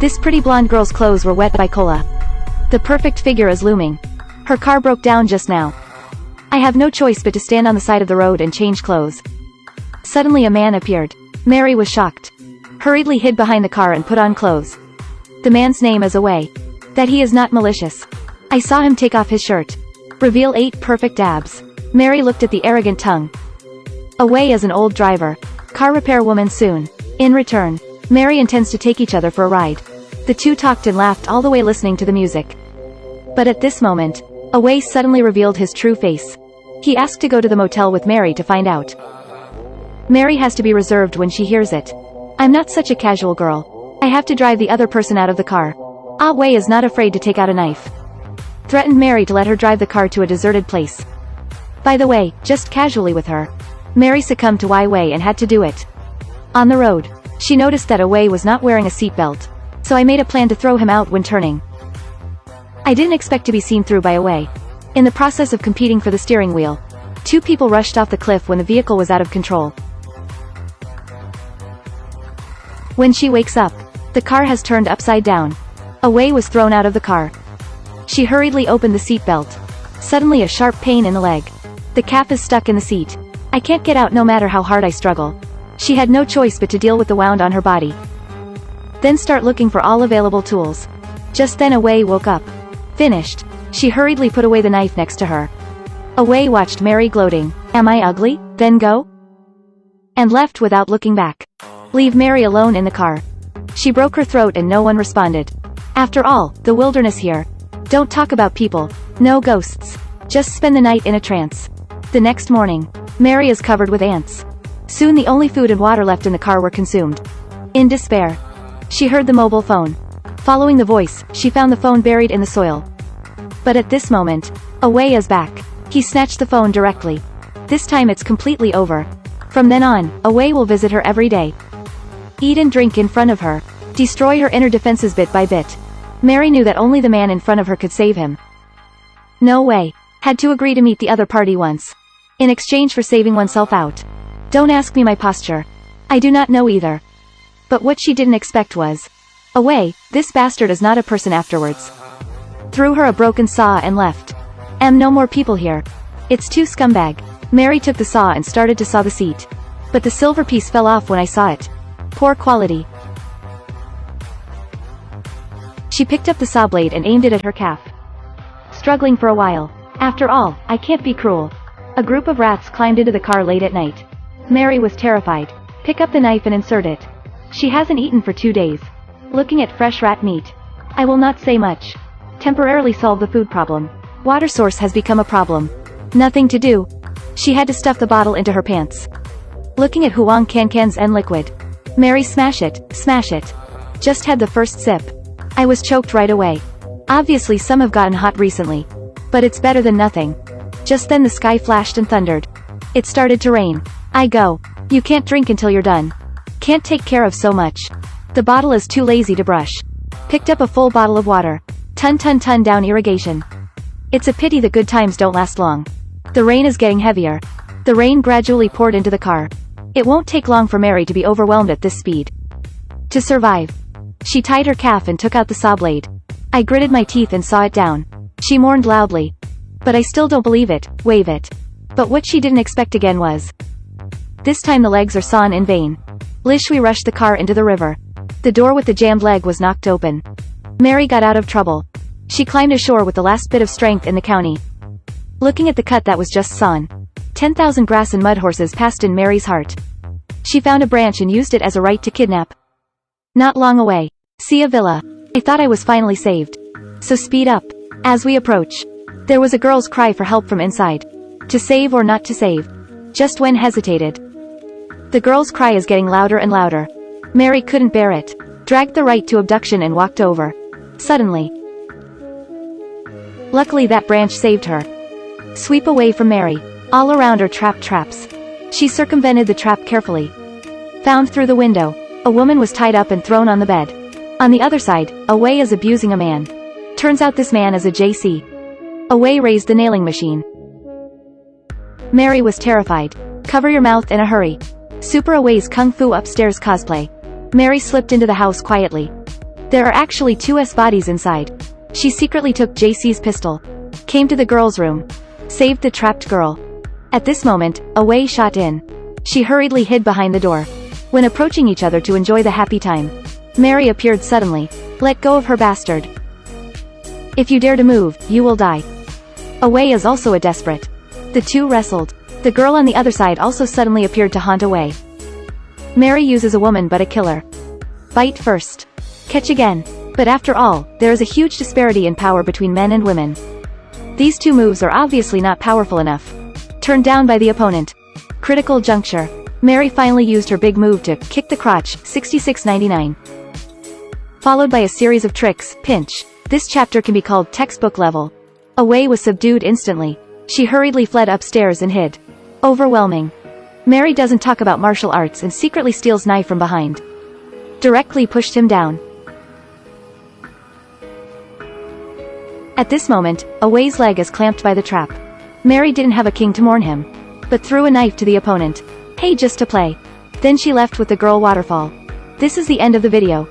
This pretty blonde girl's clothes were wet by cola. The perfect figure is looming. Her car broke down just now. I have no choice but to stand on the side of the road and change clothes. Suddenly a man appeared. Mary was shocked. Hurriedly hid behind the car and put on clothes. The man's name is Away. That he is not malicious. I saw him take off his shirt. Reveal 8 perfect abs. Mary looked at the arrogant tongue. Away is an old driver. Car repair woman soon. In return, Mary intends to take each other for a ride. The two talked and laughed all the way listening to the music. But at this moment, Away suddenly revealed his true face. He asked to go to the motel with Mary to find out. Mary has to be reserved when she hears it. I'm not such a casual girl. I have to drive the other person out of the car. Away is not afraid to take out a knife. Threatened Mary to let her drive the car to a deserted place. By the way, just casually with her. Mary succumbed to Wei and had to do it. On the road, she noticed that Away was not wearing a seatbelt. So I made a plan to throw him out when turning. I didn't expect to be seen through by Away. In the process of competing for the steering wheel, 2 people rushed off the cliff when the vehicle was out of control. When she wakes up, the car has turned upside down. Away was thrown out of the car. She hurriedly opened the seatbelt. Suddenly a sharp pain in the leg. The calf is stuck in the seat. I can't get out no matter how hard I struggle. She had no choice but to deal with the wound on her body. Then start looking for all available tools. Just then Away woke up. Finished. She hurriedly put away the knife next to her. Away watched Mary gloating. Am I ugly? Then go? And left without looking back. Leave Mary alone in the car. She broke her throat and no one responded. After all, the wilderness here. Don't talk about people. No ghosts. Just spend the night in a trance. The next morning, Mary is covered with ants. Soon the only food and water left in the car were consumed. In despair, she heard the mobile phone. Following the voice, she found the phone buried in the soil. But at this moment, Away is back. He snatched the phone directly. This time it's completely over. From then on, Away will visit her every day. Eat and drink in front of her. Destroy her inner defenses bit by bit. Mary knew that only the man in front of her could save him. No way. Had to agree to meet the other party once. In exchange for saving oneself out. Don't ask me my posture. I do not know either. But what she didn't expect was, Away, this bastard is not a person afterwards. Threw her a broken saw and left. No more people here. It's too scumbag. Mary took the saw and started to saw the seat. But the silver piece fell off when I saw it. Poor quality. She picked up the saw blade and aimed it at her calf. Struggling for a while. After all, I can't be cruel. A group of rats climbed into the car late at night. Mary was terrified. Pick up the knife and insert it. She hasn't eaten for 2 days. Looking at fresh rat meat. I will not say much. Temporarily solve the food problem. Water source has become a problem. Nothing to do. She had to stuff the bottle into her pants. Looking at Huang Cancan's N liquid. Mary smash it, smash it. Just had the first sip. I was choked right away. Obviously some have gotten hot recently. But it's better than nothing. Just then the sky flashed and thundered. It started to rain. I go. You can't drink until you're done. Can't take care of so much. The bottle is too lazy to brush. Picked up a full bottle of water. Ton down irrigation. It's a pity the good times don't last long. The rain is getting heavier. The rain gradually poured into the car. It won't take long for Mary to be overwhelmed at this speed. To survive. She tied her calf and took out the saw blade. I gritted my teeth and saw it down. She mourned loudly. But I still don't believe it, wave it. But what she didn't expect again was. This time the legs are sawn in vain. Lishwi rushed the car into the river. The door with the jammed leg was knocked open. Mary got out of trouble. She climbed ashore with the last bit of strength in the county. Looking at the cut that was just sawn. 10,000 grass and mud horses passed in Mary's heart. She found a branch and used it as a right to kidnap. Not long away. See a villa. I thought I was finally saved. So speed up. As we approach. There was a girl's cry for help from inside. To save or not to save. Just when hesitated. The girl's cry is getting louder and louder. Mary couldn't bear it. Dragged the right to abduction and walked over. Suddenly. Luckily that branch saved her. Sweep away from Mary. All around are traps. She circumvented the trap carefully. Found through the window. A woman was tied up and thrown on the bed. On the other side, Away is abusing a man. Turns out this man is a JC. Away raised the nailing machine. Mary was terrified. Cover your mouth in a hurry. Super Away's Kung Fu upstairs cosplay. Mary slipped into the house quietly. There are actually 2 bodies inside. She secretly took JC's pistol. Came to the girl's room. Saved the trapped girl. At this moment, Away shot in. She hurriedly hid behind the door. When approaching each other to enjoy the happy time, Mary appeared suddenly. Let go of her, bastard. If you dare to move, you will die. Away is also a desperate. The two wrestled. The girl on the other side also suddenly appeared to haunt Away. Mary uses a woman but a killer. Bite first. Catch again. But after all, there is a huge disparity in power between men and women. These 2 moves are obviously not powerful enough. Turned down by the opponent. Critical juncture. Mary finally used her big move to kick the crotch, 6699. Followed by a series of tricks, pinch. This chapter can be called textbook level. Away was subdued instantly. She hurriedly fled upstairs and hid. Overwhelming. Mary doesn't talk about martial arts and secretly steals knife from behind. Directly pushed him down. At this moment, Away's leg is clamped by the trap. Mary didn't have a king to mourn him, but threw a knife to the opponent. Hey, just to play. Then she left with the girl waterfall. This is the end of the video.